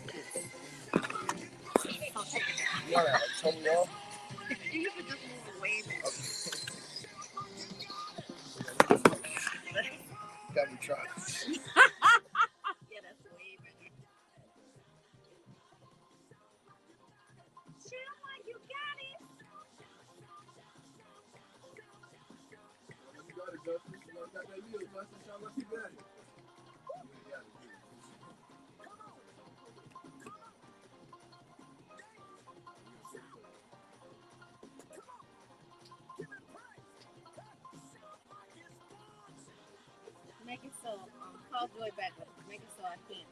So take it down. You gotta turn me off. You can just move away back. Got me trying. Yeah, that's way better. Chill like you got it. You got it, Justin. You got that deal, Justin. Sound like you got it. Make it so. Call Joy back. Make it so I can't.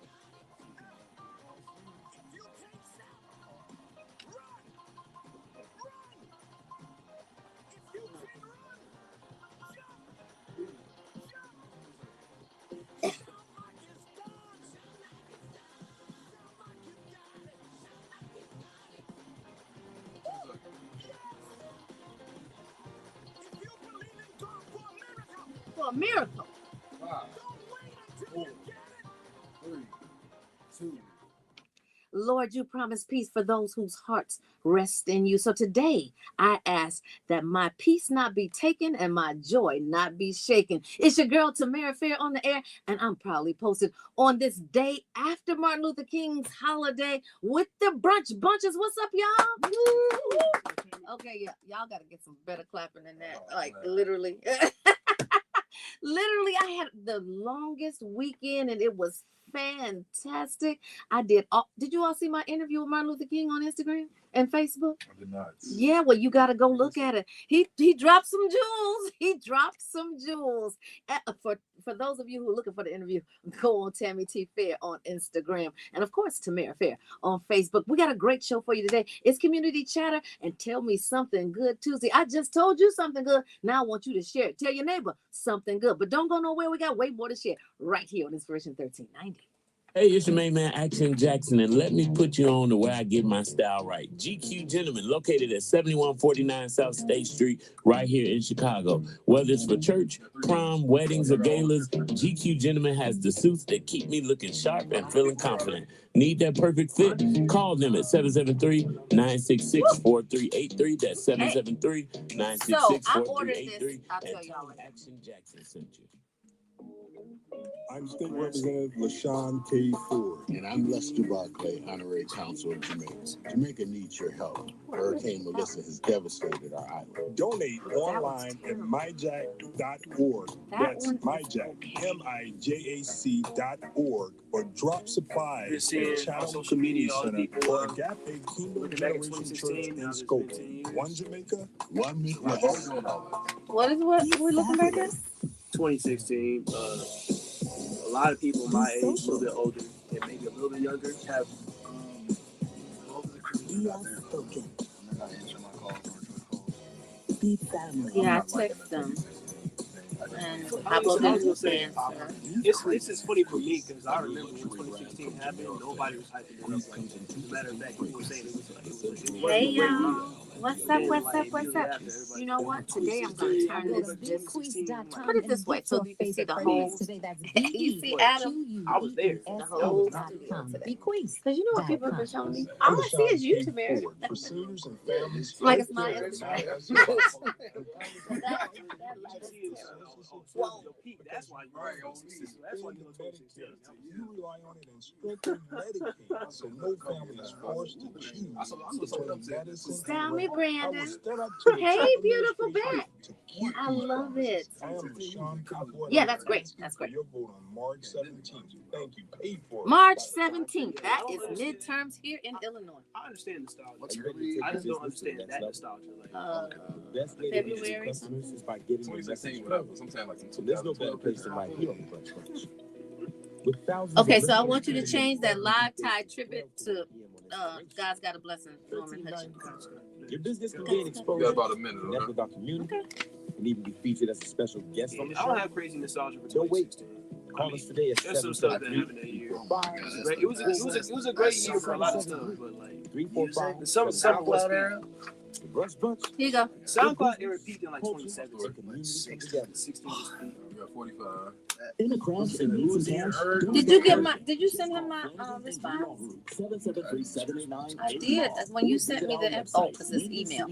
For a miracle. 5, 4, 3, 2. Lord, you promise peace for those whose hearts rest in you. So today, I ask that my peace not be taken and my joy not be shaken. It's your girl, Tamara Fair, on the air, and I'm proudly posted on this day after Martin Luther King's holiday with the Brunch Bunches. What's up, y'all? Woo! Okay, yeah, y'all got to get some better clapping than that. Like, literally. Literally, I had the longest weekend, and it was fantastic. Did you all see my interview with Martin Luther King on Instagram and Facebook? I did not. Yeah, well, you got to go look at it. He dropped some jewels. He dropped some jewels. For those of you who are looking for the interview, go on Tammy T Fair on Instagram. And of course, Tamara Fair on Facebook. We got a great show for you today. It's Community Chatter and Tell Me Something Good Tuesday. I just told you something good. Now I want you to share it. Tell your neighbor something good. But don't go nowhere. We got way more to share right here on Inspiration 1390. Hey, it's your main man, Action Jackson, and let me put you on to where I get my style right. GQ Gentleman, located at 7149 South State Street, right here in Chicago. Whether it's for church, prom, weddings, or galas, GQ Gentleman has the suits that keep me looking sharp and feeling confident. Need that perfect fit? Call them at 773-966-4383. That's 773-966-4383. I'll tell y'all what Action Jackson sent you. I'm State Representative LaShawn K. Ford. And I'm Lester Barclay, Honorary Consul of Jamaica. Jamaica needs your help. Hurricane Melissa has devastated our island. Donate online at myjack.org. That's myjack, MIJAC.org. Or drop supplies at Chatham Community Center or Agape Kingdom Generation Church in Skokie. One Jamaica, one Midwest. What we're looking back at? 2016. A lot of people my age, a little bit older, and maybe a little bit younger, have. Yeah, I text them. And Pablo was saying, it's just funny for me because I remember when 2016 happened, nobody was hyping it up. Like, as a matter of fact, people were saying it was hey y'all. What's up? You know what? Today I'm going to turn this put it this way so you can see the whole. You see Adam? I was there. The whole studio today. Because you know what people have been showing me? All I see is you, Tamara. For seniors and families. Like it's my Instagram. That's why you You rely on it and strictly Medicaid, so no family is forced to choose between medicine. Tell me, Brandon. I will stand up to Hey, beautiful back. I love it. I am Sean Coppola. Yeah, that's great. That's great. Your vote on March 17th. Thank you. Paid for it. March 17th. That is midterms here in Illinois. I understand nostalgia. I just don't understand that nostalgia. February. Is by getting your message out. So there's no better place to write here on the Brunch Bunch. Okay, so I want you to change that live tie tribute to God's Got a Blessing, Norman Hutchins. Your business can gain exposure. You got about a minute. Connect with our community. And even be featured as a special guest on the I don't show. have crazy nostalgia for Don't wait. 2016. Call us today at There's some stuff that happened that year. It was a great year for a lot of stuff, but like 345 the SoundCloud era. The Brunch Bunch. Here you go. SoundCloud era peaked in like 2017. 16 was peak. got 45. In the crash and lose cash. Did you get my? Did you send him my response? 773-789. I did. When you sent me the info, because it's email.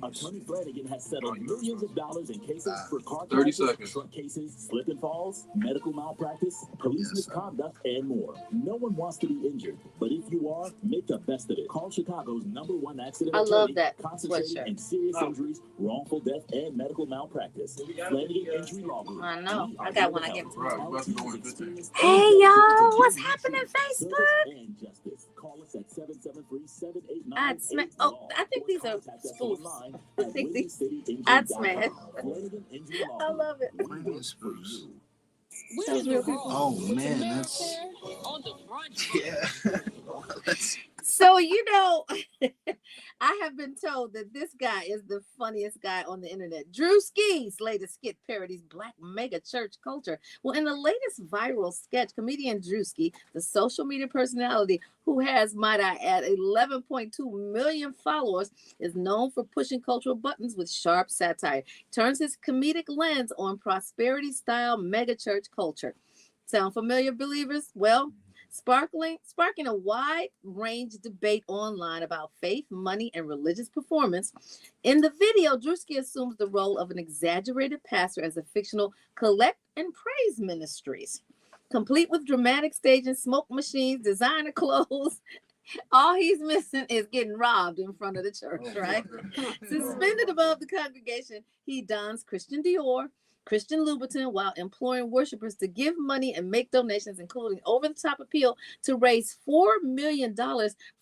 Attorney Flanagan has settled millions of dollars in cases for car 30 crashes, seconds. truck cases, slip and falls, medical malpractice, police misconduct, and more. No one wants to be injured, but if you are, make the best of it. Call Chicago's #1 accident I attorney, love that concentrating sweatshirt. in serious injuries, wrongful death, and medical malpractice. Flanagan Injury Law Group. I know. I got one. I gave it to Right, my. we about to go in 15. Hey y'all, what's happening, Facebook? And justice. Call us at 773-789. I'd smash. Oh, I think these are spoofs. I think these. I'd smash. I love it. Those real people. Oh man, that's yeah. So, you know, I have been told that this guy is the funniest guy on the internet. Drewski's latest skit parodies Black mega church culture. Well, in the latest viral sketch, comedian Drewski, the social media personality who has, might I add, 11.2 million followers, is known for pushing cultural buttons with sharp satire. Turns his comedic lens on prosperity-style mega church culture. Sound familiar, believers? Well, sparking a wide range debate online about faith, money, and religious performance. In the video, Drewski assumes the role of an exaggerated pastor as a fictional collect and praise ministries, complete with dramatic staging, smoke machines, designer clothes. All he's missing is getting robbed in front of the church, right? Suspended above the congregation, he dons Christian Dior, Christian Louboutin, while imploring worshipers to give money and make donations, including over-the-top appeal to raise $4 million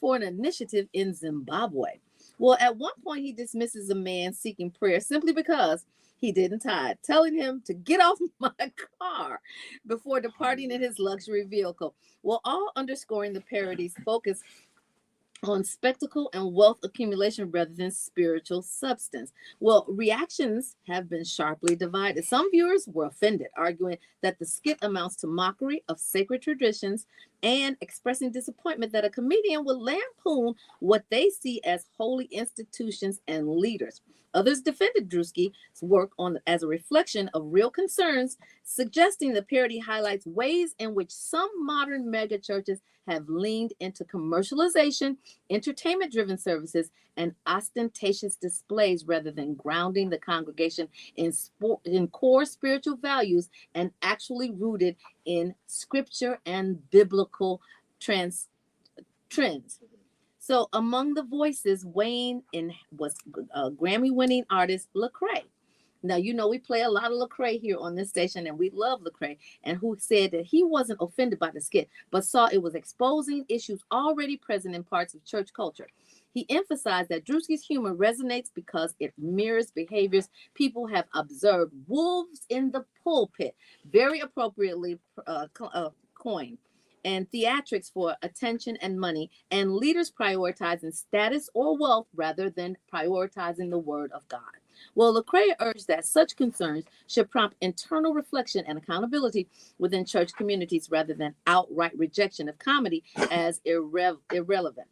for an initiative in Zimbabwe. Well, at one point, he dismisses a man seeking prayer simply because he didn't tithe, telling him to get off my car before departing in his luxury vehicle. Well, all underscoring the parody's focus on spectacle and wealth accumulation rather than spiritual substance. Well, reactions have been sharply divided. Some viewers were offended, arguing that the skit amounts to mockery of sacred traditions and expressing disappointment that a comedian would lampoon what they see as holy institutions and leaders. Others defended Drewski's work as a reflection of real concerns, suggesting the parody highlights ways in which some modern megachurches have leaned into commercialization, entertainment-driven services, and ostentatious displays rather than grounding the congregation in core spiritual values and actually rooted in scripture and biblical trends. So among the voices weighing in was Grammy-winning artist Lecrae. Now, you know, we play a lot of Lecrae here on this station, and we love Lecrae, and who said that he wasn't offended by the skit, but saw it was exposing issues already present in parts of church culture. He emphasized that Drewski's humor resonates because it mirrors behaviors people have observed. Wolves in the pulpit, very appropriately coined, and theatrics for attention and money, and leaders prioritizing status or wealth rather than prioritizing the word of God. Well, Lecrae urged that such concerns should prompt internal reflection and accountability within church communities rather than outright rejection of comedy as irrelevant,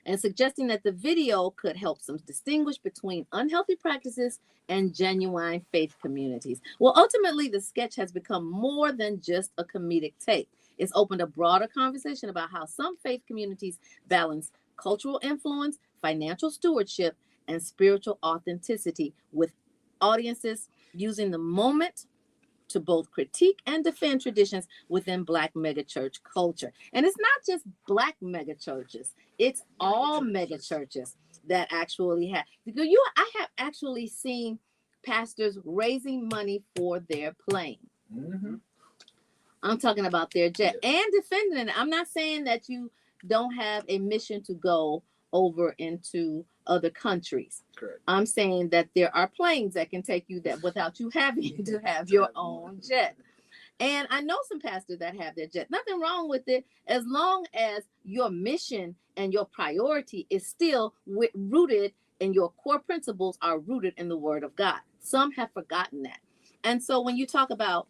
and suggesting that the video could help some distinguish between unhealthy practices and genuine faith communities. Well, ultimately, the sketch has become more than just a comedic take. It's opened a broader conversation about how some faith communities balance cultural influence, financial stewardship, and spiritual authenticity, with audiences using the moment to both critique and defend traditions within Black megachurch culture. And it's not just Black megachurches, it's all megachurches that actually have. I have actually seen pastors raising money for their plane. Mm-hmm. I'm talking about their jet and defending it. I'm not saying that you don't have a mission to go over into other countries. Correct. I'm saying that there are planes that can take you that without you having to have your own jet. And I know some pastors that have their jet. Nothing wrong with it, as long as your mission and your priority is still rooted and your core principles are rooted in the word of God. Some have forgotten that. And so when you talk about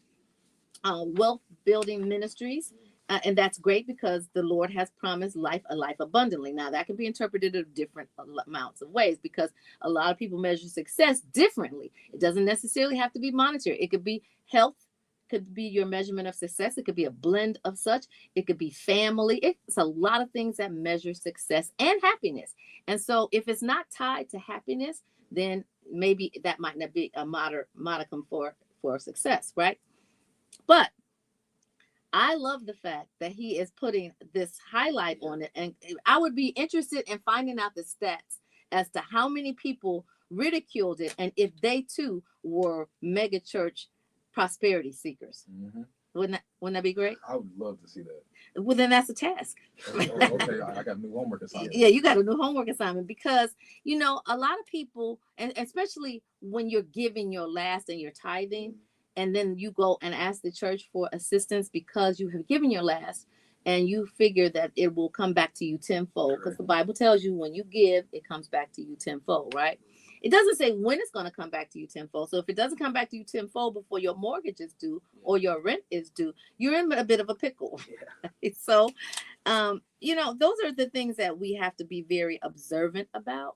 wealth building ministries And that's great because the Lord has promised a life abundantly. Now, that can be interpreted in different amounts of ways because a lot of people measure success differently. It doesn't necessarily have to be monetary. It could be health, could be your measurement of success. It could be a blend of such. It could be family. It's a lot of things that measure success and happiness. And so if it's not tied to happiness, then maybe that might not be a modicum for success, right? But I love the fact that he is putting this highlight on it. And I would be interested in finding out the stats as to how many people ridiculed it and if they too were mega church prosperity seekers. Mm-hmm. Wouldn't that be great? I would love to see that. Well, then that's a task. Okay, I got a new homework assignment. Yeah, you got a new homework assignment because, a lot of people, and especially when you're giving your last and your tithing, and then you go and ask the church for assistance because you have given your last and you figure that it will come back to you tenfold, because the Bible tells you when you give, it comes back to you tenfold, right? It doesn't say when it's going to come back to you tenfold. So if it doesn't come back to you tenfold before your mortgage is due or your rent is due, you're in a bit of a pickle. Yeah. So, those are the things that we have to be very observant about.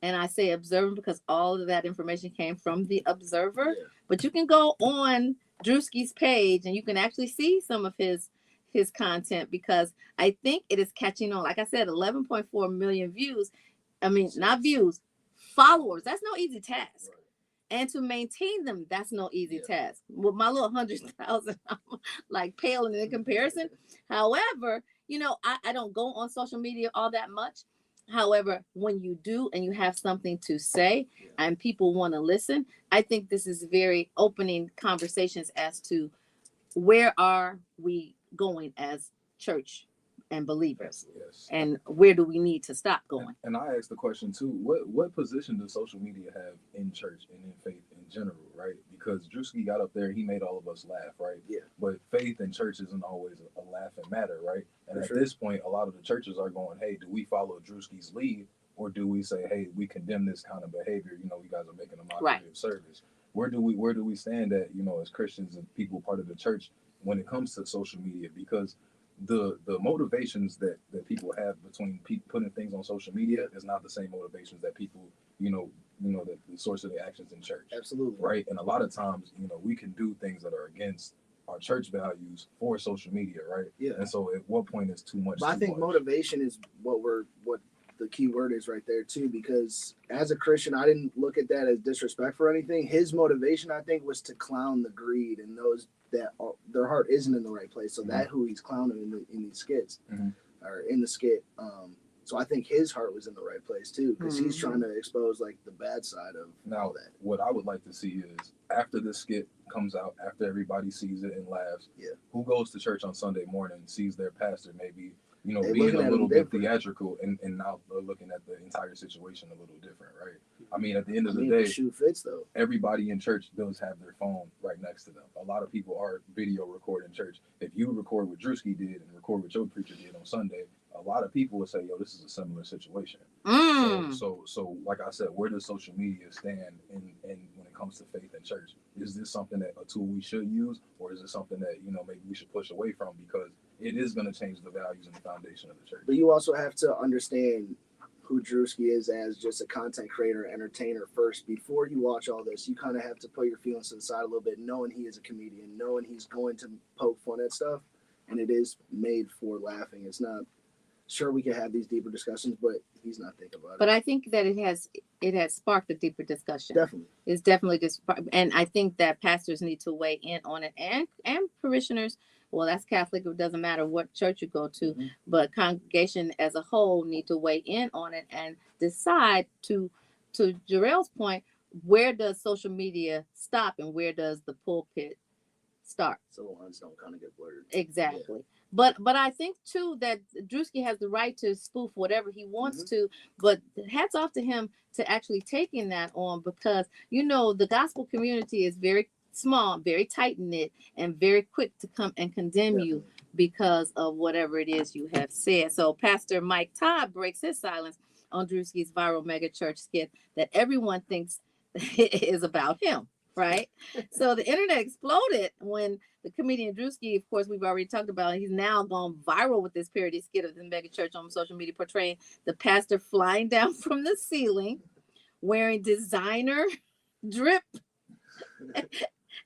And I say observant because all of that information came from the Observer. Yeah. But you can go on Drewski's page and you can actually see some of his content, because I think it is catching on. Like I said, 11.4 million views. I mean, not views, followers. That's no easy task. Right. And to maintain them, that's no easy task. With my little 100,000, I'm like paling in comparison. However, I don't go on social media all that much. However, when you do and you have something to say and people want to listen, I think this is very opening conversations as to where are we going as church and believers, and where do we need to stop going. And I asked the question too, what position does social media have in church and in faith in general, right? Because Drewski got up there, he made all of us laugh, right? Yeah. But faith in church isn't always a laughing matter, right? And at this point, a lot of the churches are going, hey, do we follow Drewski's lead, or do we say, hey, we condemn this kind of behavior? You guys are making a mockery of service. Where do we stand at, as Christians and people part of the church when it comes to social media? Because the motivations that people have between putting things on social media is not the same motivations that people, the source of the actions in church. Absolutely. Right. And a lot of times, we can do things that are against our church values for social media, right? Yeah. And so at what point is too much? But I think motivation is what the key word is right there too, because as a Christian, I didn't look at that as disrespect for anything. His motivation, I think, was to clown the greed and those that their heart isn't in the right place. So that who he's clowning in these skits, or in the skit. So I think his heart was in the right place too, because he's trying to expose like the bad side of all that. What I would like to see is after this skit comes out, after everybody sees it and laughs, who goes to church on Sunday morning, sees their pastor maybe, being a little bit theatrical and now looking at the entire situation a little different, right? I mean, at the end of the day, the shoe fits though. Everybody in church does have their phone right next to them. A lot of people are video recording church. If you record what Drewski did and record what your preacher did on Sunday, a lot of people would say, yo, this is a similar situation. So like I said, where does social media stand in when it comes to faith in church? Is this something that a tool we should use, or is it something that, maybe we should push away from, because it is going to change the values and the foundation of the church? But you also have to understand who Drewski is as just a content creator, entertainer first. Before you watch all this, you kind of have to put your feelings to the side a little bit, knowing he is a comedian, knowing he's going to poke fun at stuff, and it is made for laughing. It's not, sure, we can have these deeper discussions, but he's not thinking about it. But I think that it has sparked a deeper discussion. Definitely. It's definitely just, and I think that pastors need to weigh in on it, and parishioners. Well, that's Catholic. It doesn't matter what church you go to, but congregation as a whole need to weigh in on it and decide, to Jarrell's point, where does social media stop and where does the pulpit start? So the lines don't kind of get blurred. Exactly. Yeah. But I think too that Drewski has the right to spoof whatever he wants to, but hats off to him to actually taking that on, because the gospel community is very small, very tight knit, and very quick to come and condemn you because of whatever it is you have said. So Pastor Mike Todd breaks his silence on Drewski's viral mega church skit that everyone thinks is about him, right? So the internet exploded when The comedian Drewski, of course, we've already talked about. He's now gone viral with this parody skit of the mega church on social media, portraying the pastor flying down from the ceiling, wearing designer drip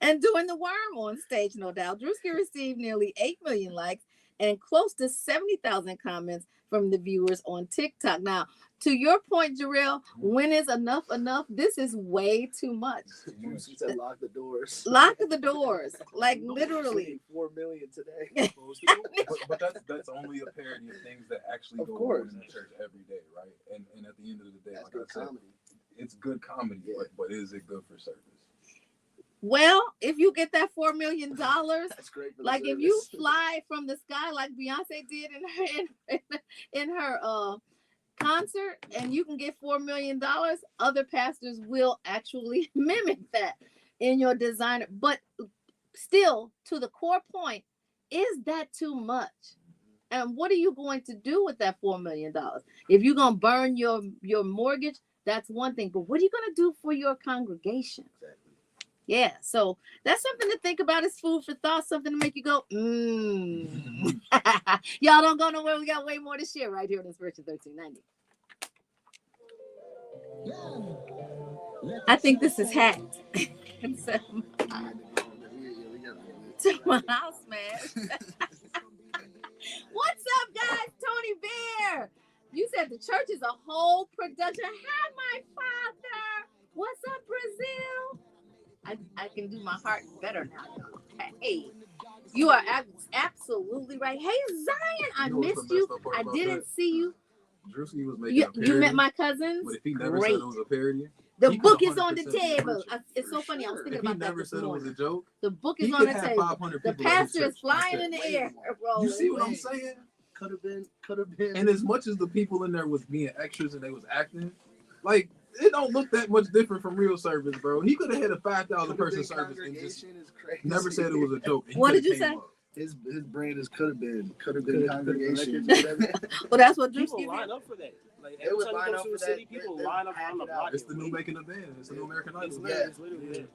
and doing the worm on stage, no doubt. Drewski received nearly 8 million likes and close to 70,000 comments from the viewers on TikTok. Now, to your point, Jarrell, when is enough enough? This is way too much. She said lock the doors. Lock the doors. Like literally. 4 million today. but that's only a parody of things that actually go on in the church every day, right? And at the end of the day, That's like I said, comedy. It's good comedy, but is it good for service? Well, if you get that $4 million, that's great. Like if you fly from the sky, like Beyonce did in her concert, and you can get $4 million, other pastors will actually mimic that in your designer. But still, to the core point, is that too much? And what are you going to do with that $4 million? If you're gonna burn your mortgage, that's one thing. But what are you gonna do for your congregation? Exactly. Yeah, so that's something to think about. It's food for thought, something to make you go, Y'all don't go nowhere. We got way more to share right here on Inspiration 1390. I think this is hacked. To my house, man. What's up, guys? Tony Bear. You said the church is a whole production. Hi, my father. What's up, Brazil? I can do my heart better now. Hey, you are absolutely right. Hey, Zion, I missed you. I didn't see you. Drewski was making a parody. You met my cousins? But if he never said it was a parody, the book is on the table. It's so funny. I was thinking about that. If he never said it was a joke, the book is on the table. The pastor is flying in the air. You see what I'm saying? Could have been. And as much as the people in there was being extras and they was acting, like, it don't look that much different from real service, bro. He could have had a 5,000 person service and just never said it was a joke. What did you say? His brand is could have been congregation. Well, that's what people line up for that. Like every time you go to a city, people line up on the block. It's the new making a band. It's the new American Idol. It's literally,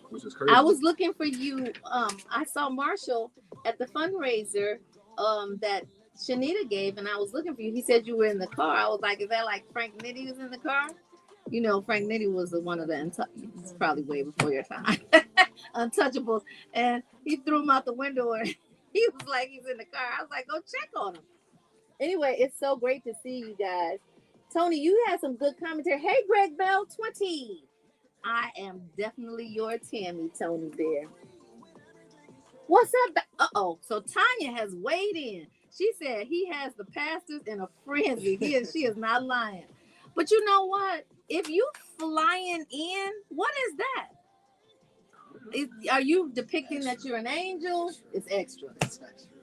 which is crazy. I was looking for you. I saw Marshall at the fundraiser that Shanita gave, and I was looking for you. He said you were in the car. I was like, is that like Frank Nitti was in the car? You know, Frank Nitti was the one of the it's probably way before your time. Untouchables. And he threw him out the window and he was like, he's in the car. I was like, go check on him. Anyway, it's so great to see you guys. Tony, you had some good commentary. Hey, Greg Bell 20. I am definitely your Tammy, Tony Bear. What's up? Uh-oh. So Tanya has weighed in. She said he has the pastors in a frenzy. She is not lying. But you know what? If you flying in, what is that? Are you depicting that you're an angel? It's extra.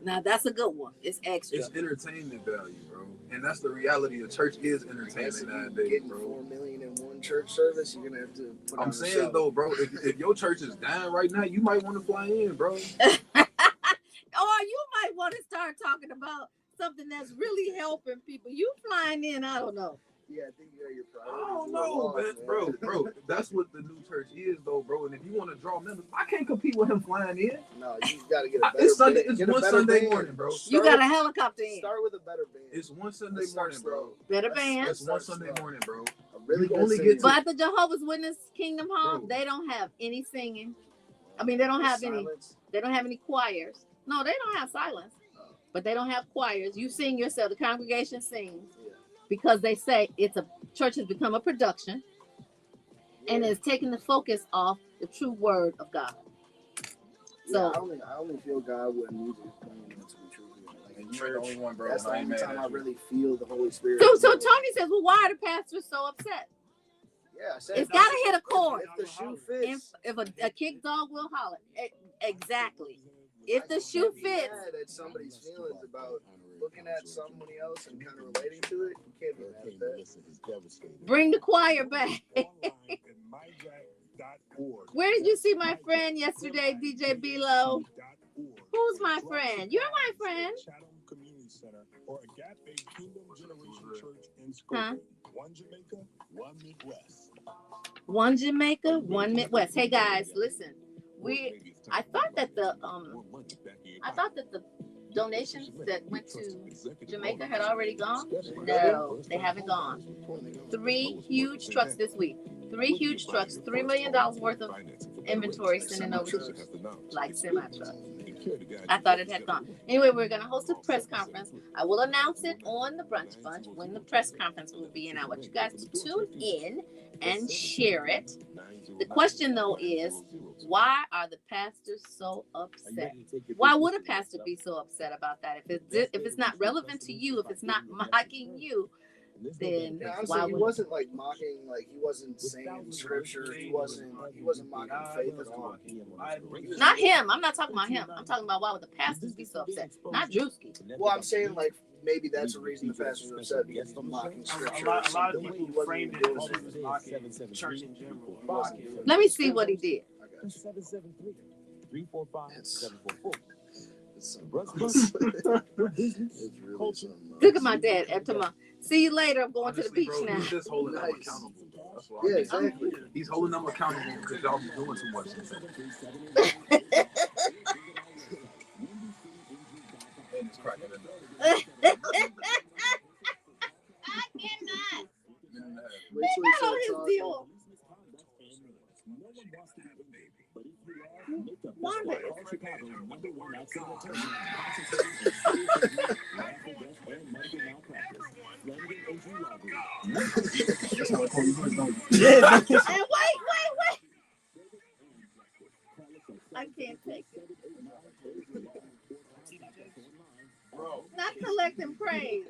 Now that's a good one. It's extra. It's entertainment value, bro. And that's the reality. The church is entertainment nowadays, bro. 4 million in one church service, you're gonna have to put I'm saying though, bro, if your church is down right now, you might want to fly in, bro. Or you might want to start talking about something that's really helping people. You flying in, I don't know. Yeah, I think you got your priorities. I don't know, man. Bro. That's what the new church is, though, bro. And if you want to draw members, I can't compete with him flying in. No, you got to get a better It's Sunday. band. It's one Sunday morning, bro. You got a helicopter in. Start with a better band. It's one Sunday morning, bro. Better band. It's one Sunday morning, bro. Really only get But at the Jehovah's Witness Kingdom Hall, they don't have any singing. I mean, they don't have any. They don't have any choirs. No, they don't have silence. But they don't have choirs. You sing yourself. The congregation sings. Because they say it's a church has become a production and it's taking the focus off the true word of God. So I only feel God when music is playing, to be true. Like in church, the only one, bro. That's the only time I really feel the Holy Spirit. So Tony says, well, why are the pastors so upset? Yeah, I said it's got to hit a chord. If the shoe fits. If a kick dog will holler. Exactly. If the shoe fits. That somebody's feelings about looking at somebody else and kind of relating to it, you can't be mad at that. Bring the choir back. Where did you see my friend yesterday, DJ Bilo? Who's my friend? You're my friend. Huh? One Jamaica, one Midwest. One Jamaica, one Midwest. Hey guys, listen. I thought that the donations that went to Jamaica had already gone. No, they haven't gone. 3 huge trucks this week. 3 huge trucks, $3 million worth of inventory sending over to like semi trucks. I thought it had gone. Anyway, we're going to host a press conference. I will announce it on the Brunch Bunch when the press conference will be, and I want you guys to tune in and share it. The question, though, is why are the pastors so upset? Why would a pastor be so upset about that? If it's not relevant to you, if it's not mocking you, then honestly, he wasn't like mocking, like he wasn't saying scripture. He wasn't mocking faith at all. Not him. I'm not talking about him. I'm talking about why would the pastors be so upset? Not Drewski. Well, I'm saying like maybe that's the reason the pastors are upset, because he's mocking scripture. A lot of people framed it as he was mocking church in general. Let me see what he did. It's really something. Look at my dad. After my, see you later. I'm going to the beach now. He's just holding them accountable. That's why. Yeah, exactly. He's holding them accountable because y'all be doing too much. And it's cracking it up. I cannot. Wait till he Not on starts his talking. deal. Wanda. That's how the police don't. And wait. I can't take it. Bro. Not collecting praise.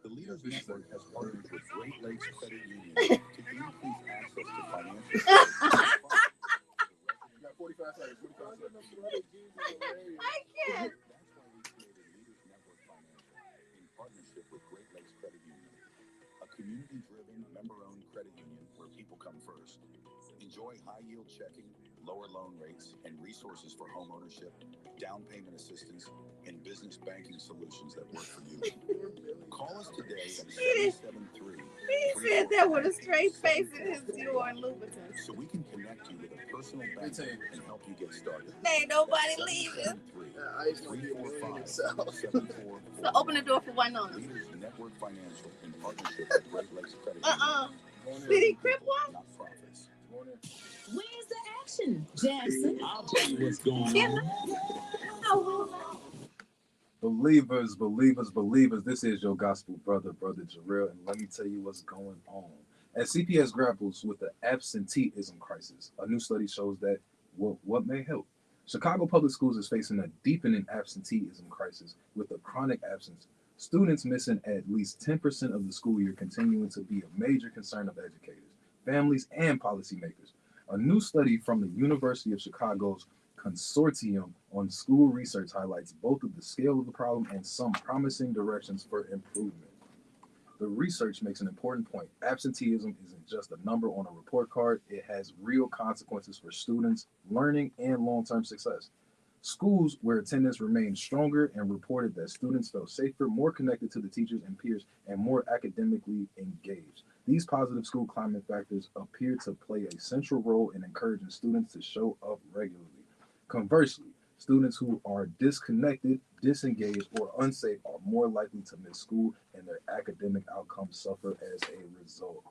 The Leaders Network has partnered with Great Lakes Credit Union to increase access to financial You got 45 seconds. 45 seconds. I can't. That's why we created Leaders Network Financial in partnership with Great Lakes Credit Union, a community-driven, member-owned credit union where people come first. Enjoy high-yield checking, lower loan rates, and resources for home ownership, down payment assistance, and business banking solutions that work for you. Call us today at 773. He said that with a straight face in his Dior and Louboutin. So we can connect you with a personal banker and help you get started. Ain't nobody leaving. I just want to be a million itself. So open the door for Winona. Leaders Network Financial in partnership with Great Lakes Credit Union. Did he crip one? Not profits. Where's the action, Jackson? I'll tell you what's going on. Believers, this is your gospel brother Jarrell, and let me tell you what's going on. As CPS grapples with the absenteeism crisis, a new study shows that what may help. Chicago Public Schools is facing a deepening absenteeism crisis with a chronic absence. Students missing at least 10% of the school year continuing to be a major concern of educators, families, and policymakers. A new study from the University of Chicago's Consortium on School Research highlights both of the scale of the problem and some promising directions for improvement. The research makes an important point. Absenteeism isn't just a number on a report card. It has real consequences for students' learning and long-term success. Schools where attendance remained stronger and reported that students felt safer, more connected to the teachers and peers, and more academically engaged. These positive school climate factors appear to play a central role in encouraging students to show up regularly. Conversely, students who are disconnected, disengaged, or unsafe are more likely to miss school, and their academic outcomes suffer as a result.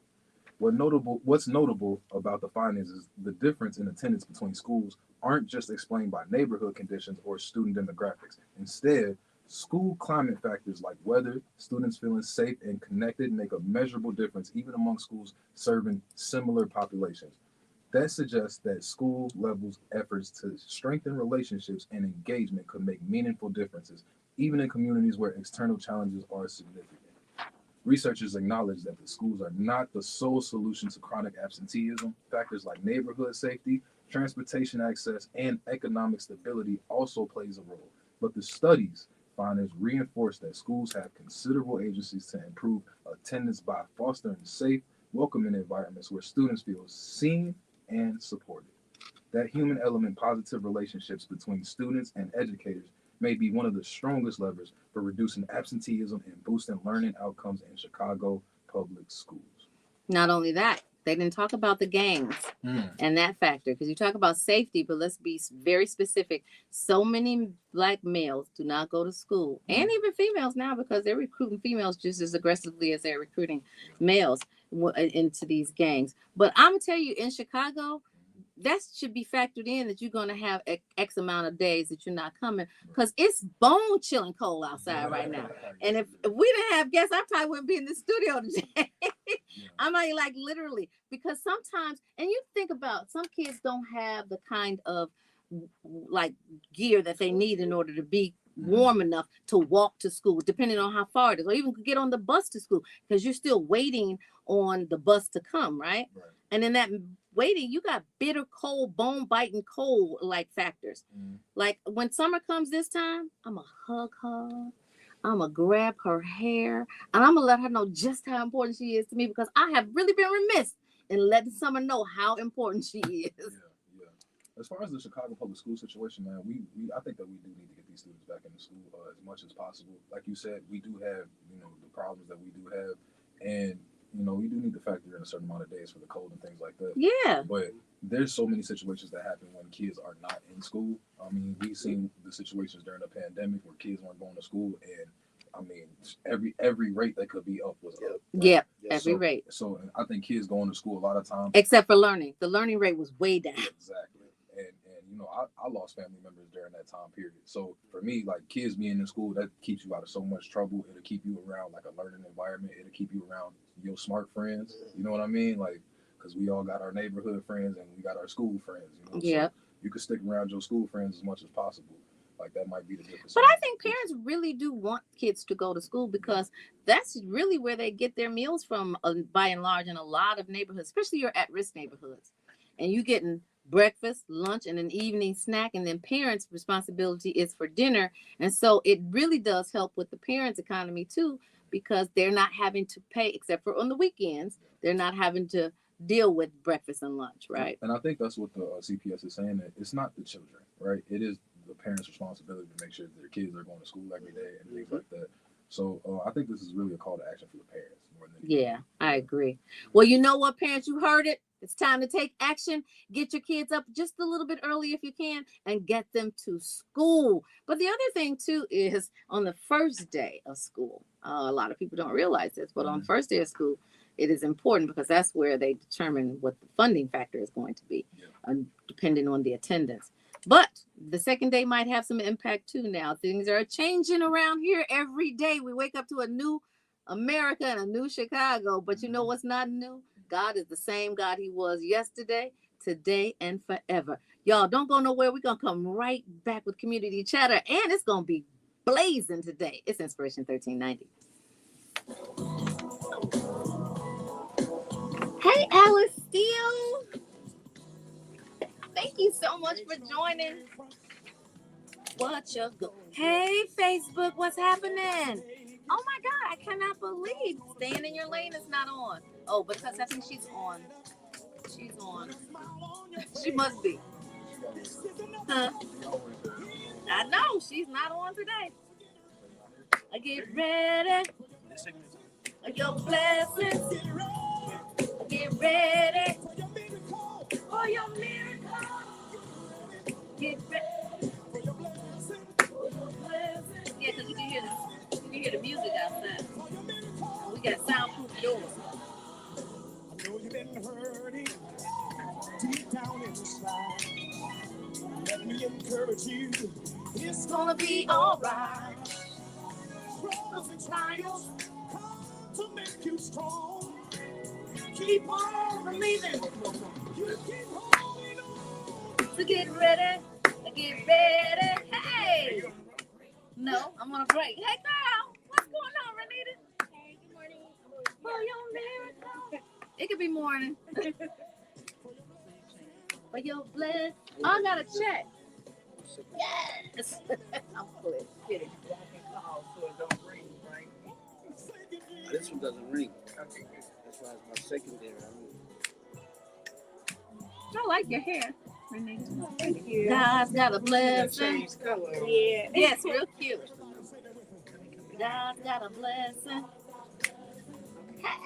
What's notable about the findings is the difference in attendance between schools aren't just explained by neighborhood conditions or student demographics. Instead, school climate factors like weather, students feeling safe and connected make a measurable difference even among schools serving similar populations. That suggests that school levels efforts to strengthen relationships and engagement could make meaningful differences, even in communities where external challenges are significant. Researchers acknowledge that the schools are not the sole solution to chronic absenteeism. Factors like neighborhood safety, transportation access, and economic stability also plays a role. But the study's findings reinforce that schools have considerable agencies to improve attendance by fostering safe, welcoming environments where students feel seen and supported. That human element, positive relationships between students and educators, may be one of the strongest levers for reducing absenteeism and boosting learning outcomes in Chicago public schools. Not only that, They didn't talk about the gangs and that factor, because you talk about safety, but let's be very specific. So many Black males do not go to school, and even females now, because they're recruiting females just as aggressively as they're recruiting males into these gangs. But I'm gonna tell you, in Chicago, that should be factored in, that you're going to have X amount of days that you're not coming, because it's bone chilling cold outside right now. And if we didn't have guests, I probably wouldn't be in the studio today. I might, like, literally, because sometimes, and you think about, some kids don't have the kind of like gear that they need in order to be warm enough to walk to school, depending on how far it is, or even get on the bus to school, because you're still waiting on the bus to come, right? And in that waiting, you got bitter cold, bone biting cold like factors. Like when summer comes this time, I'm gonna hug her, I'm gonna grab her hair, and I'm gonna let her know just how important she is to me, because I have really been remiss in letting Summer know how important she is. Yeah. As far as the Chicago public school situation, man, I think that we do need to get these students back into school as much as possible. Like you said, we do have, the problems that we do have, and we do need to factor in a certain amount of days for the cold and things like that. Yeah. But there's so many situations that happen when kids are not in school. I mean, we've seen the situations during the pandemic where kids weren't going to school, and I mean, every rate that could be up was up. Right? Yeah, every rate. So I think kids going to school a lot of times, except for learning, the learning rate was way down. Exactly. And I lost family members during that time period. So for me, like, kids being in school, that keeps you out of so much trouble. It'll keep you around like a learning environment. It'll keep you around your smart friends. You know what I mean? Like, because we all got our neighborhood friends and we got our school friends. Yeah. So you can stick around your school friends as much as possible. Like, that might be the difference. But I think parents really do want kids to go to school, because that's really where they get their meals from, by and large, in a lot of neighborhoods, especially your at-risk neighborhoods. And you getting breakfast, lunch, and an evening snack, and then parents' responsibility is for dinner. And so it really does help with the parents' economy too, because they're not having to pay, except for on the weekends, they're not having to deal with breakfast and lunch, right? And I think that's what the CPS is saying, that it's not the children, right? It is the parents' responsibility to make sure that their kids are going to school every day and things like that. So I think this is really a call to action for the parents more than anything. Yeah, I agree. Well, you know what, parents, you heard it. It's time to take action. Get your kids up just a little bit early if you can, and get them to school. But the other thing too is, on the first day of school, a lot of people don't realize this, but on the first day of school, it is important, because that's where they determine what the funding factor is going to be, depending on the attendance. But the second day might have some impact too. Now things are changing around here every day. We wake up to a new America and a new Chicago. But you know what's not new? God is the same God he was yesterday, today, and forever. Y'all don't go nowhere. We're going to come right back with Community Chatter, and it's going to be blazing today. It's Inspiration 1390. Hey, Alice Steele. Thank you so much for joining. Hey, Facebook, what's happening? Oh my God, I cannot believe Staying in Your Lane is not on. Oh, because I think she's on. She's on. She must be. Huh? I know, she's not on today. I get ready. Your blessings. Get ready for your miracle. Get ready for your blessing. Yeah, because you can hear the music outside. We got soundproof doors. I know you've been hurting deep down inside. Let me encourage you. It's gonna be alright. Troubles and trials come to make you strong. Keep on believing. You keep holding on. So get ready. Hey! No, I'm on a break. Hey, girl, what's going on, Renita? Hey, good morning. For your miracle. It could be morning. For your bless. Oh, I got a check. Yes. I'm kidding. This one doesn't ring. That's why it's my secondary. I like your hair. Thank you. God's got a blessing. Change color. Yeah. Yes, real cute. God's got a blessing.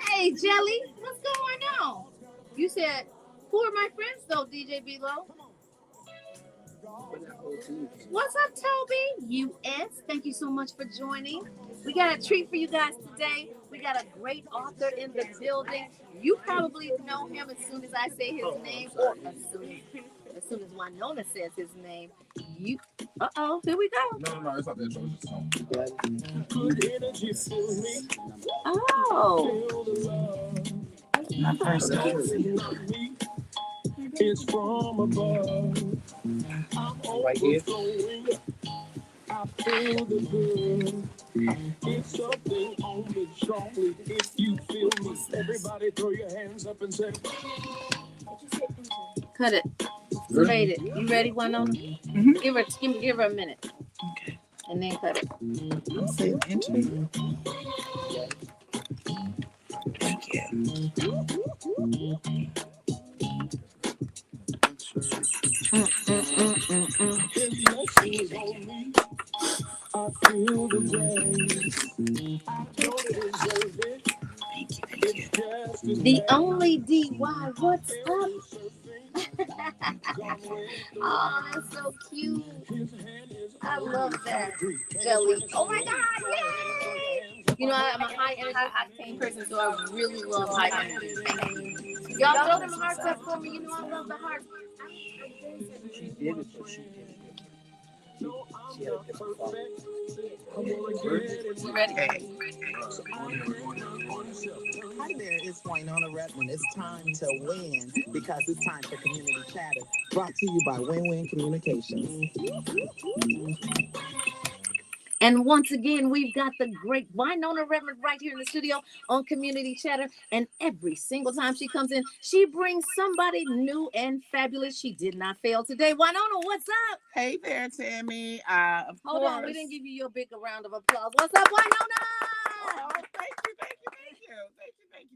Hey, Jelly, what's going on? You said, who are my friends though, DJ Below? What's up, Toby? US. Thank you so much for joining. We got a treat for you guys today. We got a great author in the building. You probably know him as soon as I say his name, or as soon as Winona says his name. You. Here we go. No, it's not that. It's just song. My first It's from above. Right here. I feel the good. It's something only strongly if you feel me. Everybody throw your hands up and say, cut it. Fade it. You ready, Winona? Mm-hmm. Give her a minute. Okay. And then cut it. I'll say an interview. Thank you. I feel the rain. I don't deserve it. Thank you. The only DY, what's up? Oh, that's so cute. I love that. Jelly. Oh my God, yay! You know, I'm a high energy, high octane person, so I really love high energy. Y'all throw them hearts up for me. You know I love the hearts. She did it, but she did it. She had a different phone. Ready? Hi there, it's Winona Redmond. It's time to win because it's time for Community Chatter. Brought to you by Win-Win Communications. And once again, we've got the great Winona Redmond right here in the studio on Community Chatter. And every single time she comes in, she brings somebody new and fabulous. She did not fail today. Winona, what's up? Hey there, Tammy. Hold on, we didn't give you your big round of applause. What's up, Winona? Oh,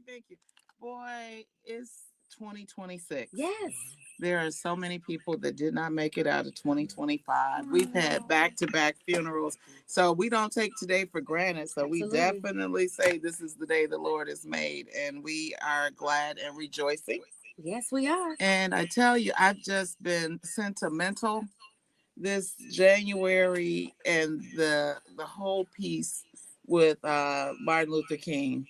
thank you. Boy, it's 2026. Yes. There are so many people that did not make it out of 2025. We've had back-to-back funerals. So we don't take today for granted. So we definitely say this is the day the Lord has made. And we are glad and rejoicing. Yes, we are. And I tell you, I've just been sentimental this January and the whole piece with Martin Luther King.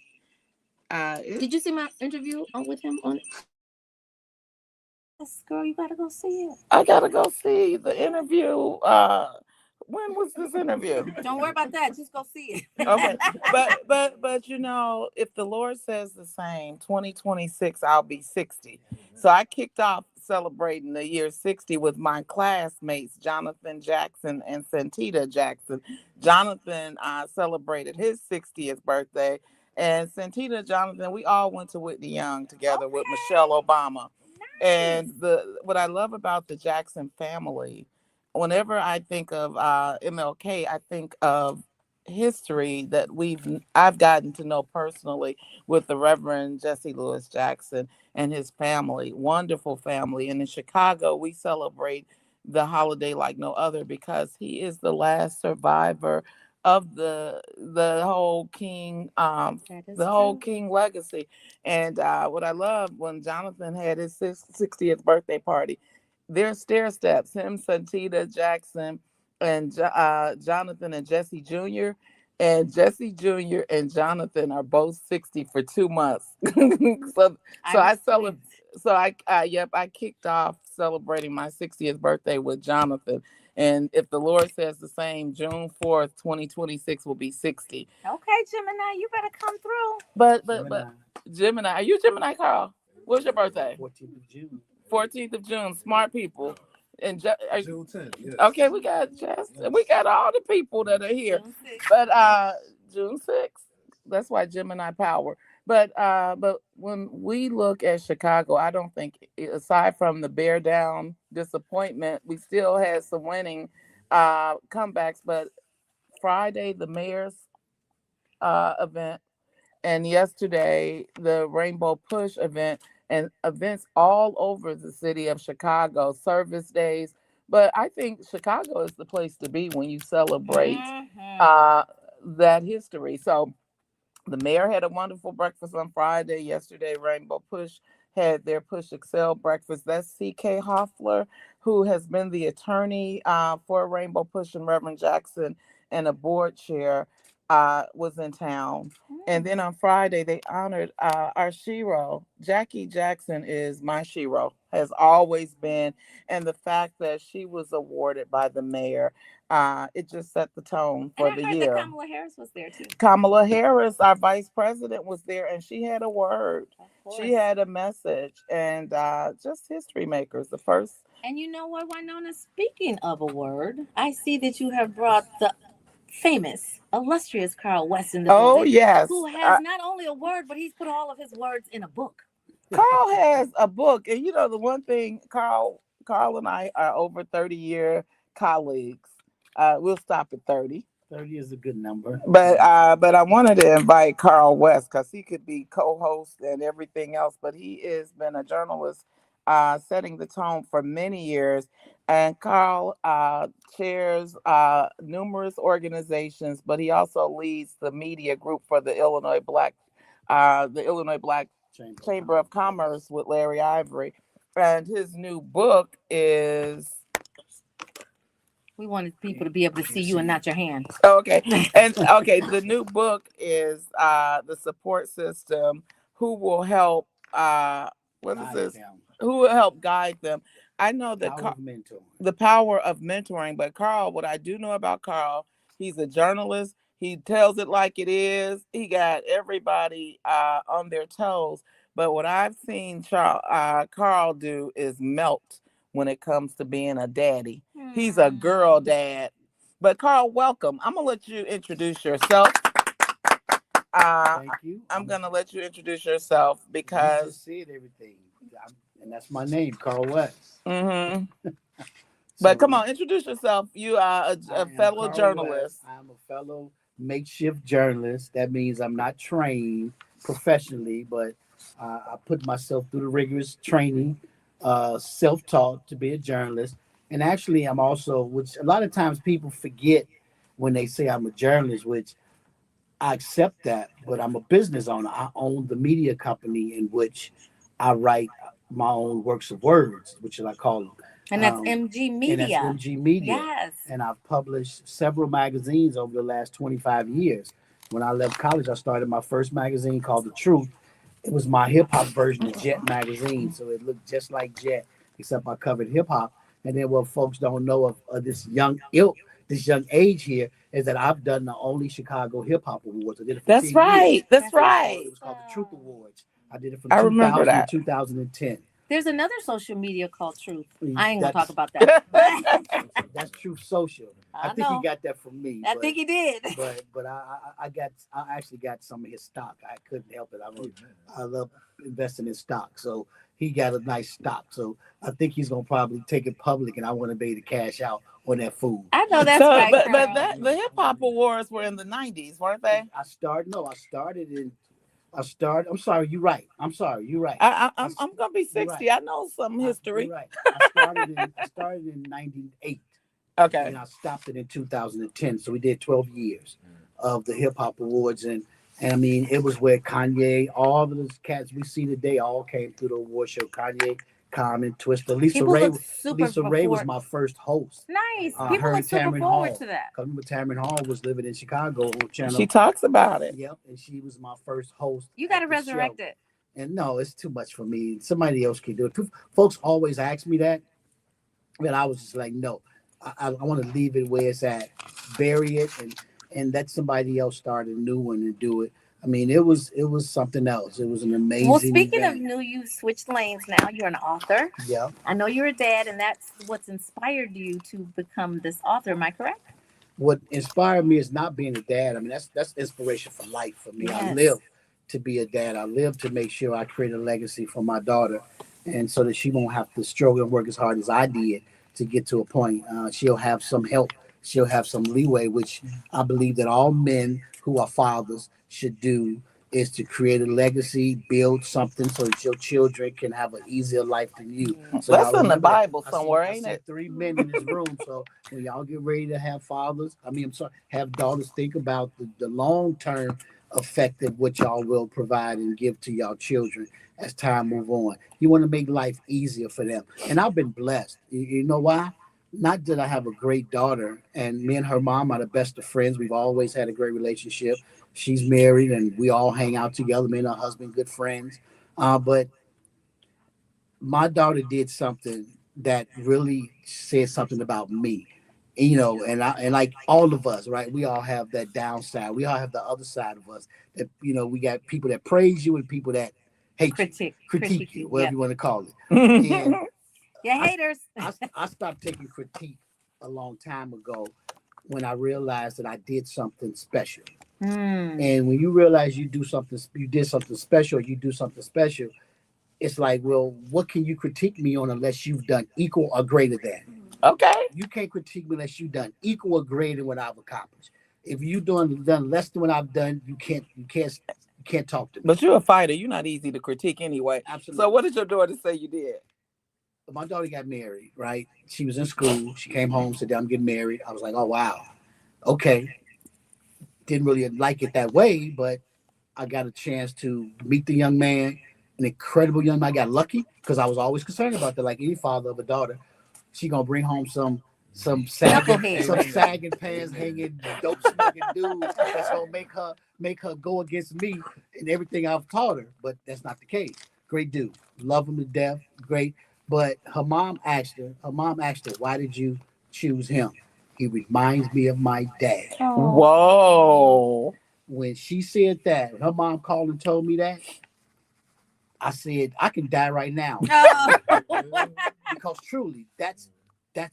Did you see my interview with him on? Yes, girl, you gotta go see it. I gotta go see the interview. When was this interview? Don't worry about that. Just go see it. Okay, but you know, if the Lord says the same, 2026, I'll be 60. So I kicked off celebrating the year 60 with my classmates, Jonathan Jackson and Santita Jackson. Jonathan celebrated his 60th birthday, and Santita and Jonathan, we all went to Whitney Young together with Michelle Obama. And what I love about the Jackson family, whenever I think of MLK, I think of history that I've gotten to know personally with the Reverend Jesse Lewis Jackson and his family. Wonderful family. And in Chicago, we celebrate the holiday like no other because he is the last survivor of the whole King King legacy. And what I love, when Jonathan had his 60th birthday party, their stair steps, him, Santita Jackson, and Jonathan and Jesse Jr. And Jesse Jr. and Jonathan are both 60 for 2 months. I kicked off celebrating my 60th birthday with Jonathan. And if the Lord says the same, June 4th, 2026 will be 60. Okay, Gemini, you better come through. But Gemini, are you Gemini, Carl? What's your birthday? 14th of June. 14th of June. Smart people. And June 10th. Yes. Okay, we got we got all the people that are here. But June 6th. That's why Gemini power. But when we look at Chicago, I don't think, aside from the bear down disappointment, we still had some winning comebacks. But Friday, the mayor's event, and yesterday the Rainbow Push event, and events all over the city of Chicago, service days. But I think Chicago is the place to be when you celebrate that history. So the mayor had a wonderful breakfast on Friday. Yesterday, Rainbow Push had their Push Excel breakfast. That's C.K. Hoffler, who has been the attorney for Rainbow Push and Reverend Jackson, and a board chair was in town. And then on Friday, they honored our Shiro. Jackie Jackson is my Shiro, has always been. And the fact that she was awarded by the mayor, it just set the tone for the year. That Kamala Harris was there too. Kamala Harris, our vice president, was there, and she had a word. She had a message, and just history makers. The first. And you know what, Winona? Speaking of a word, I see that you have brought the famous, illustrious Carl West in the building. Oh, yes. Who has not only a word, but he's put all of his words in a book. Carl has a book, and you know the one thing, Carl and I are over 30-year colleagues. We'll stop at 30. 30 is a good number. But I wanted to invite Carl West because he could be co-host and everything else. But he has been a journalist setting the tone for many years. And Carl chairs numerous organizations, but he also leads the media group for the Illinois Black Chamber of Commerce with Larry Ivory. And his new book is... We wanted people to be able to see you and not your hand. Okay. And the new book is The Support System, who will help who will help guide them. I know that the power of mentoring, but Carl, what I do know about Carl, he's a journalist. He tells it like it is. He got everybody on their toes. But what I've seen Carl do is melt when it comes to being a daddy. He's a girl dad. But Carl, welcome. I'm going to let you introduce yourself. Thank you. I'm going to let you introduce yourself because... You just said everything. And that's my name, Carl West. Mm-hmm. But come on, introduce yourself. You are a fellow journalist. I'm a fellow makeshift journalist. That means I'm not trained professionally, but I put myself through the rigorous training, self-taught to be a journalist. And actually, I'm also, which a lot of times people forget when they say I'm a journalist, which I accept that, but I'm a business owner. I own the media company in which I write my own works of words, which I call them. And that's MG Media. And that's MG Media. Yes. And I've published several magazines over the last 25 years. When I left college, I started my first magazine called The Truth. It was my hip-hop version of Jet magazine, so it looked just like Jet, except I covered hip-hop. And then what folks don't know of this young age here is that I've done the only Chicago hip-hop awards. I did it for 10 years. That's right. It was called the Truth Awards. I did it from 2000 to 2010. There's another social media called Truth. I ain't gonna talk about that. That's Truth Social. I think he got that from me. I think he did. But I actually got some of his stock. I couldn't help it. I love investing in stock. So he got a nice stock. So I think he's gonna probably take it public, and I want to be able to cash out on that food. I know that's right. But the hip hop awards were in the 90s, weren't they? I'm sorry, you're right. I'm gonna be 60. Right. I know some history. Right. I started in 98. Okay. And I stopped it in 2010. So we did 12 years of the hip hop awards, and I mean it was where Kanye, all of those cats we see today, all came through the award show. Kanye, Common, Twister, Lisa Ray was my first host. Nice. People look super forward to that. Remember Tamron Hall was living in Chicago on channel. She talks about it. Yep, and she was my first host. You got to resurrect it. And no, it's too much for me. Somebody else can do it. Folks always ask me that, and I was just like, no, I want to leave it where it's at, bury it, and let somebody else start a new one and do it. I mean, it was something else. It was an amazing. Well, speaking of new, you switched lanes now. You're an author. Yeah. I know you're a dad, and that's what's inspired you to become this author. Am I correct? What inspired me is not being a dad. I mean, that's inspiration for life for me. Yes. I live to be a dad. I live to make sure I create a legacy for my daughter, and so that she won't have to struggle and work as hard as I did to get to a point. She'll have some help. She'll have some leeway, which I believe that all men who are fathers should do, is to create a legacy, build something so that your children can have an easier life than you. So that's in the Bible somewhere, ain't it? 3 men in this room. So when y'all get ready to have have daughters, think about the long term affected what y'all will provide and give to y'all children as time move on. You want to make life easier for them. And I've been blessed. You know why? Not that I have a great daughter, and me and her mom are the best of friends. We've always had a great relationship. She's married, and we all hang out together. Me and her husband, good friends. But my daughter did something that really said something about me. And like all of us, right? We all have that downside. We all have the other side of us. That we got people that praise you and people that hate critique you, whatever you want to call it. And haters. I stopped taking critique a long time ago when I realized that I did something special. And when you realize you did something special, it's like, well, what can you critique me on unless you've done equal or greater than? Okay. You can't critique me unless you've done equal or greater than what I've accomplished. If you done less than what I've done, you can't talk to me. But you're a fighter. You're not easy to critique anyway. Absolutely. So what did your daughter say you did? My daughter got married, right? She was in school. She came home, said, I'm getting married. I was like, oh, wow. Okay. Didn't really like it that way, but I got a chance to meet the young man, an incredible young man. I got lucky because I was always concerned about that, like any father of a daughter. She gonna bring home some sagging pants hanging dope smoking dude that's gonna make her go against me and everything I've taught her. But that's not the case. Great dude, love him to death, great. But her mom asked her, why did you choose him? He reminds me of my dad. Whoa. When she said that, her mom called and told me that, I said, I can die right now. Because truly, that's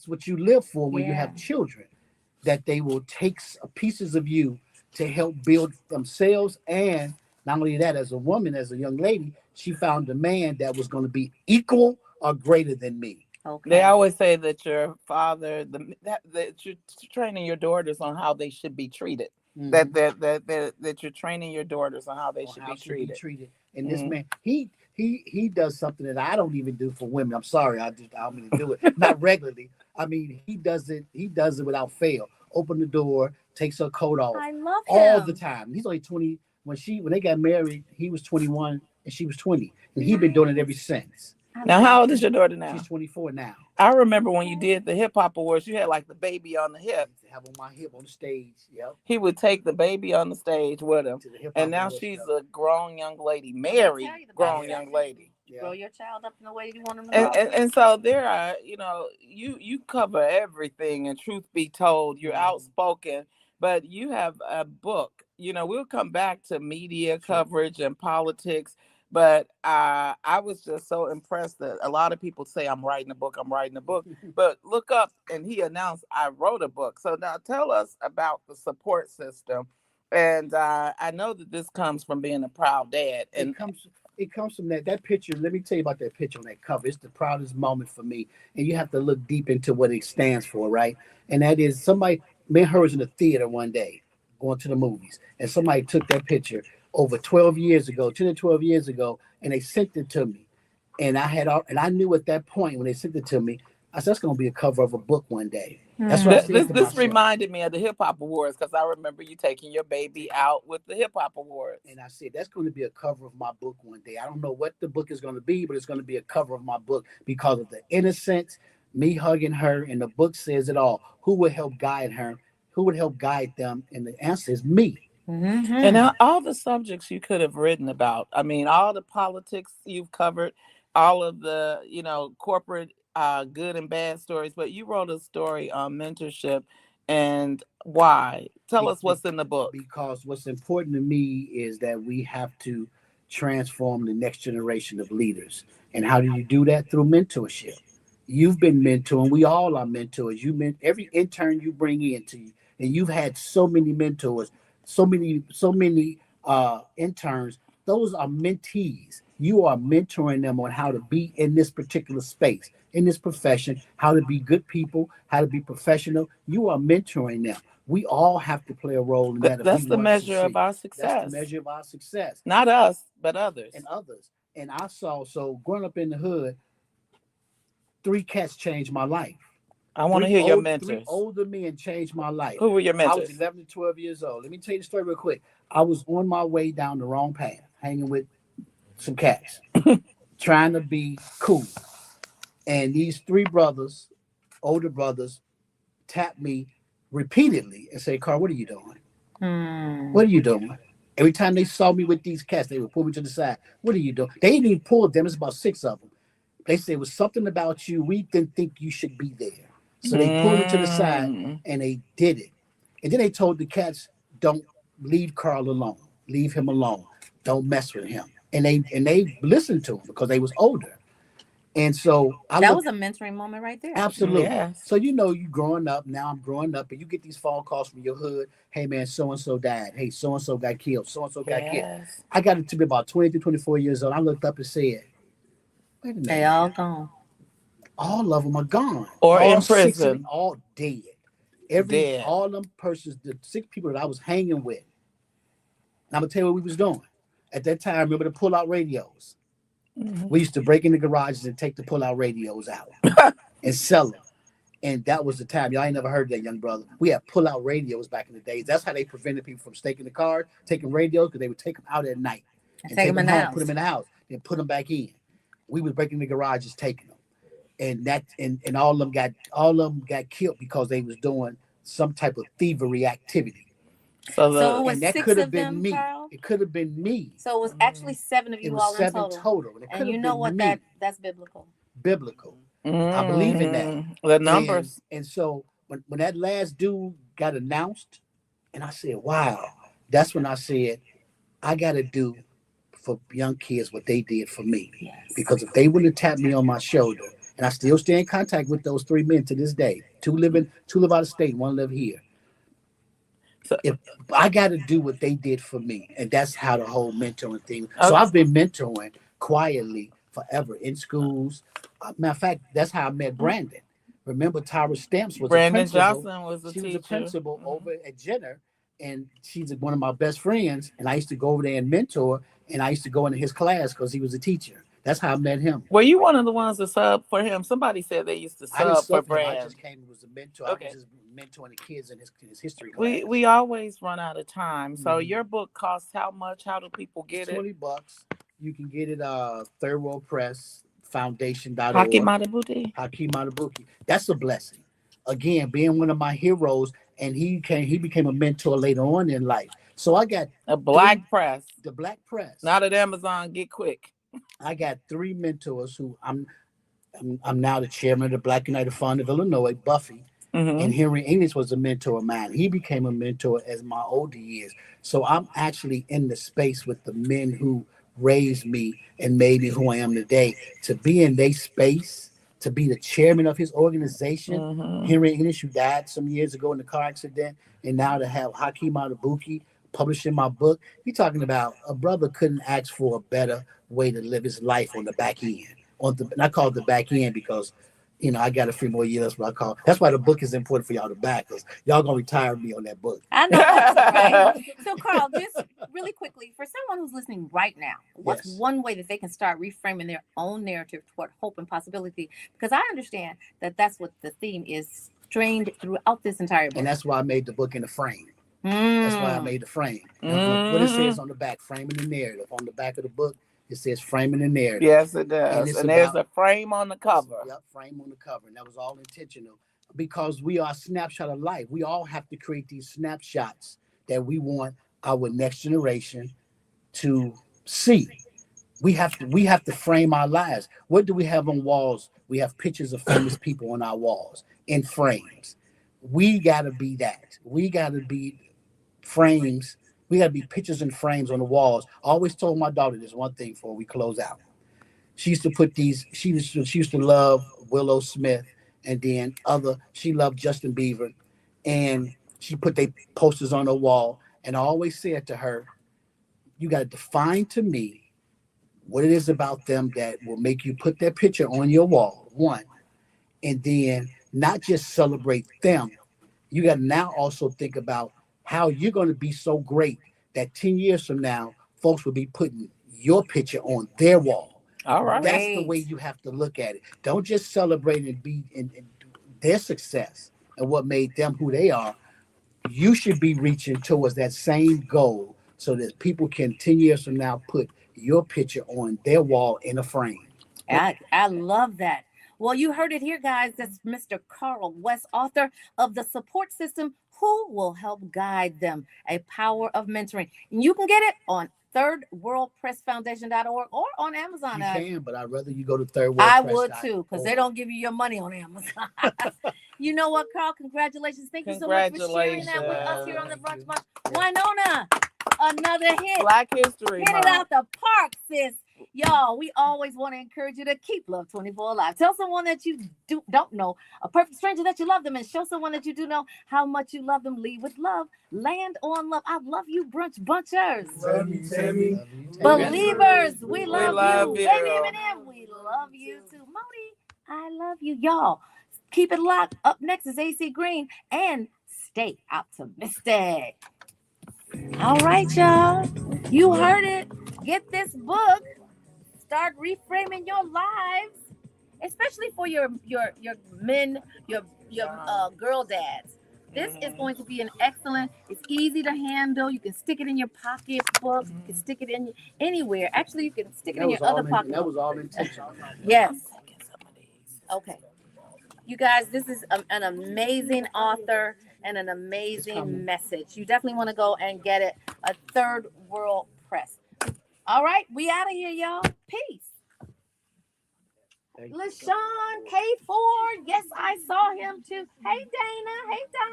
what you live for when you have children, that they will take pieces of you to help build themselves. And not only that, as a woman, as a young lady, she found a man that was going to be equal or greater than me. Okay. They always say that your father, that you're training your daughters on how they should be treated. Mm-hmm. That you're training your daughters on how they should be treated. And this man, he does something that I don't even do for women. I'm sorry, I don't mean to do it. Not regularly. I mean, he does it without fail. Open the door, takes her coat off. I love him all the time. He's only 20. When they got married, he was 21 and she was 20, and he's been doing it ever since. Now, how old is your daughter now? She's 24 now. I remember when you did the hip hop awards, you had like the baby on the hip. Have on my hip on the stage. Yep. He would take the baby on the stage with him, and now she's a grown young lady, married grown young lady. Grow your child up in the way you want them to. And so there are, you cover everything. And truth be told, you're outspoken, but you have a book. We'll come back to media coverage and politics. But I was just so impressed that a lot of people say I'm writing a book. But look up, and he announced I wrote a book. So now tell us about the support system. And I know that this comes from being a proud dad. And it comes from that picture. Let me tell you about that picture on that cover. It's the proudest moment for me. And you have to look deep into what it stands for, right? And that is somebody, me and her was in the theater one day, going to the movies. And somebody took that picture over 10 to 12 years ago, and they sent it to me. And I knew at that point when they sent it to me, I said, that's going to be a cover of a book one day. That's what I said. This reminded me of the hip hop awards, because I remember you taking your baby out with the hip hop awards. And I said, that's going to be a cover of my book one day. I don't know what the book is going to be, but it's going to be a cover of my book because of the innocence, me hugging her, and the book says it all. Who would help guide her? Who would help guide them? And the answer is me. Mm-hmm. And all the subjects you could have written about. I mean, all the politics you've covered, all of the, corporate good and bad stories, but you wrote a story on mentorship. And why? Tell us what's in the book. Because what's important to me is that we have to transform the next generation of leaders. And how do you do that? Through mentorship. You've been mentoring. We all are mentors. Every intern you bring in to you, and you've had so many mentors. So many interns, those are mentees. You are mentoring them on how to be in this particular space, in this profession, how to be good people, how to be professional. You are mentoring them. We all have to play a role in that. That's the measure of our success. That's the measure of our success. Not us, but others. And I saw, growing up in the hood, 3 cats changed my life. I want to hear your Three mentors. older men changed my life. Who were your I was mentors? 11 to 12 years old. Let me tell you the story real quick. I was on my way down the wrong path, hanging with some cats, trying to be cool. And these three brothers, older brothers, tapped me repeatedly and say, Carl, what are you doing? What are you doing? Every time they saw me with these cats, they would pull me to the side. What are you doing? They didn't even pull them. It's about 6 of them. They said it was something about you. We didn't think you should be there. So they pulled me to the side and they did it. And then they told the cats, don't leave Carl alone. Leave him alone. Don't mess with him. And they listened to him because they was older. And so that was a mentoring moment right there. Absolutely. Yes. So you growing up, now I'm growing up, and you get these phone calls from your hood. Hey man, so and so died. Hey, so and so got killed. So and so got killed. I got it to be about 20 to 24 years old. I looked up and said, wait a minute. They all gone. All of them are gone. Or all in prison. All dead. All them persons, the 6 people that I was hanging with. And I'm gonna tell you what we was doing. At that time, remember the pull-out radios. We used to break in the garages and take the pull-out radios out and sell them. And that was the time. Y'all ain't never heard that, young brother. We had pull-out radios back in the days. That's how they prevented people from staking the cars, taking radios, because they would take them out at night and take them in the house. Put them in the house, then put them back in. We was breaking the garages, taking them. And all of them got killed because they was doing some type of thievery activity. So it was that 6 could have of been them, me. Carl? It could have been me. So it was actually 7 of you all in total. And you know what? That's biblical. Biblical. I believe in that. The numbers. And so when that last dude got announced, and I said, wow, that's when I said, I got to do for young kids what they did for me. Yes. Because if they wouldn't have tapped me on my shoulder, and I still stay in contact with those 3 men to this day, 2 live out of state, 1 live here. So if I got to do what they did for me, and that's how the whole mentoring thing. So I've been mentoring quietly forever in schools. Matter of fact, that's how I met Brandon. Remember, Tyra Stamps was Brandon a principal. Johnson was a she teacher. Was a principal over at Jenner, and she's one of my best friends. And I used to go over there and mentor, and I used to go into his class because he was a teacher. That's how I met him. Were you one of the ones that sub for him? Somebody said they used to sub for Brandon. I just came and was a mentor. Okay. I was just mentoring the kids in his history class. We always run out of time. So your book costs how much? How do people get it? $20. You can get it Third World Press Foundation.org. Haki Matabuki. That's a blessing. Again, being one of my heroes, and he became a mentor later on in life. So I got a black press. The black press. Not at Amazon. Get quick. I got 3 mentors who I'm now the chairman of the Black United Fund of Illinois, Buffy. And Henry English was a mentor of mine. He became a mentor as my older years. So I'm actually in the space with the men who raised me and made me who I am today. To be in their space, to be the chairman of his organization, Henry English, who died some years ago in a car accident, and now to have Haki Matabuki publishing my book. You're talking about a brother couldn't ask for a better way to live his life on the back end. And I call it the back end because, I got a few more years. That's why the book is important for y'all to back, because y'all gonna retire me on that book. I know that's right. So, Carl, just really quickly, for someone who's listening right now, what's one way that they can start reframing their own narrative toward hope and possibility? Because I understand that that's what the theme is strained throughout this entire book. And that's why I made the book in a frame. That's why I made the frame. What it says on the back, framing the narrative. On the back of the book, it says framing the narrative. Yes, it does. And there's a frame on the cover. Yep, frame on the cover. And that was all intentional because we are a snapshot of life. We all have to create these snapshots that we want our next generation to see. We have to frame our lives. What do we have on walls? We have pictures of famous people on our walls in frames. We got to be that. We got to be frames. We got to be pictures and frames on the walls. I always told my daughter this one thing before we close out. She used to put these, she used to love Willow Smith, and then she loved Justin Bieber, and she put their posters on her wall. And I always said to her, you got to define to me what it is about them that will make you put that picture on your wall, one. And then not just celebrate them. You got to now also think about how you're going to be so great that 10 years from now, folks will be putting your picture on their wall. All right. That's the way you have to look at it. Don't just celebrate and their success and what made them who they are, you should be reaching towards that same goal so that people can 10 years from now put your picture on their wall in a frame. I love that. Well, you heard it here, guys. That's Mr. Carl West, author of The Support System, who will help guide them, a power of mentoring. And you can get it on thirdworldpressfoundation.org or on Amazon. You can, but I'd rather you go to Third World I Press. would too, because they don't give you your money on Amazon. You know what, Carl? Congratulations. Thank you so much for sharing that with us here on the Brunch Bunch. Winona, another hit. Black History Hit Month. it out the park, sis. Y'all, we always want to encourage you to keep Love 24 alive. Tell someone that you don't know, a perfect stranger, that you love them, and show someone that you do know how much you love them. Lead with love. Land on love. I love you, Brunch Bunchers. Love you, Tammy. Believers, we love you. you. Baby Eminem, we love you too. Moni, I love you. Y'all, keep it locked. Up next is AC Green, and stay optimistic. All right, y'all. You heard it. Get this book. Start reframing your lives, especially for your men, your girl dads. This is going to be an excellent. It's easy to handle. You can stick it in your pocketbook. You can stick it in anywhere. Actually, you can stick it in your other pocket. That was all intentional. Yes. Okay. You guys, this is an amazing author and an amazing message. You definitely want to go and get it. A Third World Press. All right, we out of here, y'all. Peace. LaShawn K4. Yes, I saw him too. Hey, Dana. Hey, Donna.